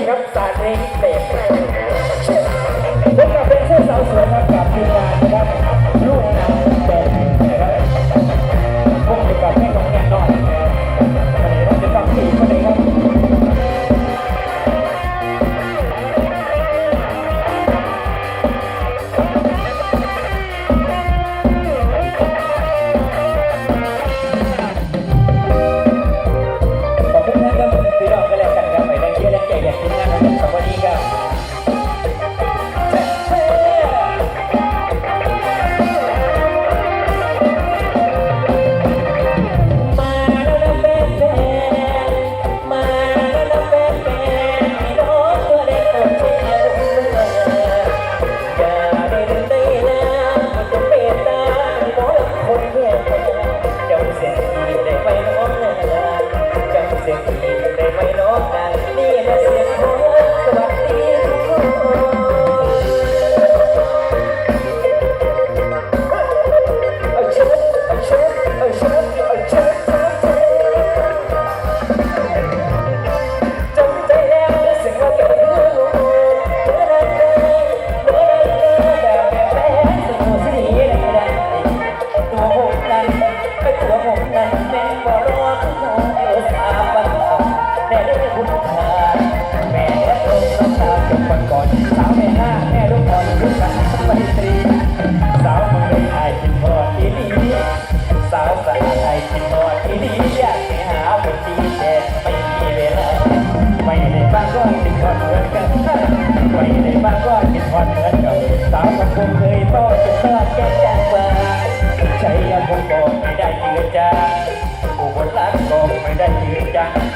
ครับสารเองเตะพวกเราเป็นเสื้อสาวสวยครับกับทีมงานนะครับลูกนางแบบนะครับพวกเด็กกับแม่ของงานนอนวันนี้เราจะฟังที่คนไหนครับ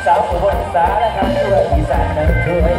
สาวอุบลสารคามช่วยอีสานนั้นช่วย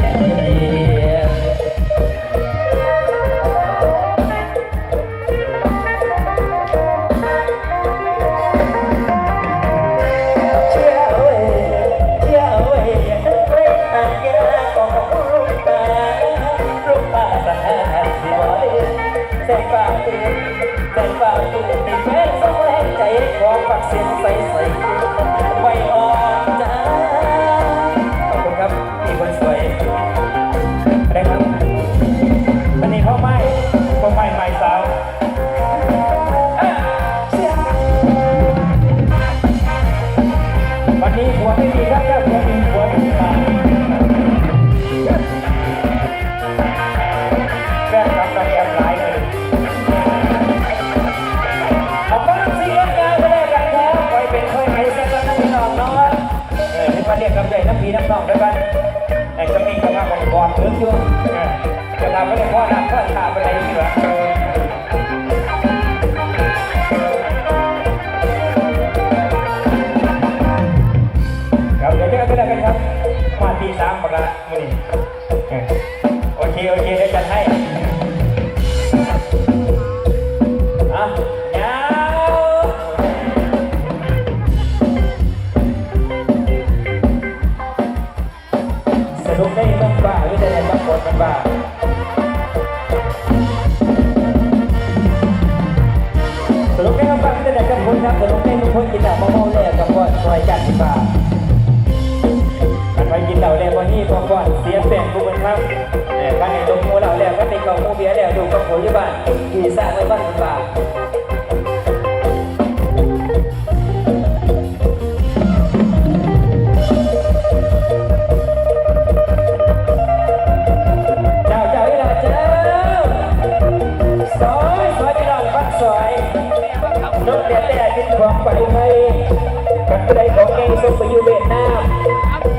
น้องด้วยกันไอ้จะมีกระทำของก่อนถึงอยู่กระทำไม่ได้พ่อหนักพ่อขาไปไหนนี่หรอครับเดี๋ยวเจอกันครับมาตี3ปะละมือโอเคเดี๋ยวจัดให้ได้บ้างบ้าหรือได้บ้างบนบ้าสรุปได้บ้างที่ได้กับคนครับสรุปได้ทุกคนกินเหล้าเมาแล้วกับก้อนซอยจัดที่บ้าการไปกินเหล้าแล้ววันนี้ก้อนเสียแสงทุกคนครับการในตรงมูเหล้าแล้วก็ในกล่องมูเบียร์แล้วดูกับผลที่บ้านที่สร้างไว้บ้านบ้านกแต่กินของไปไทยการผู้ใดของเองส่งไปอยู่เวียดนาม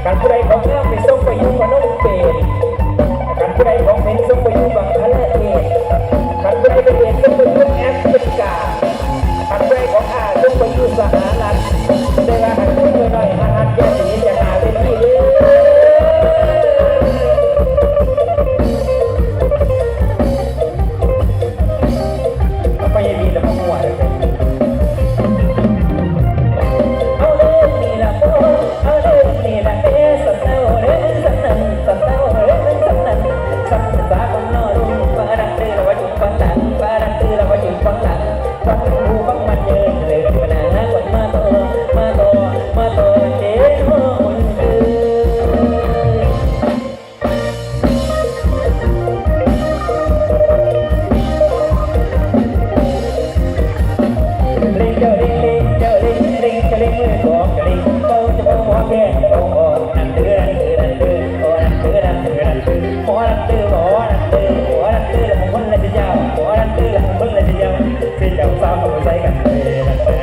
การผู้ใดของเงาไปส่งไปอยู่พนมเปญการผู้ใดของเพนส่งไปอยู่บังคลาเทศการผู้ใดไปเรียนส่งไปอยู่แอฟริกาการผู้ใดของอาส่งไปอยู่สหรัฐได้ละหันพูดหน่อยหันแก่สีจะหาเป็นที่เลยไปยังมีแต่พวกหัวเลยเอาเลยนี่ละเอส ใส่กันเลย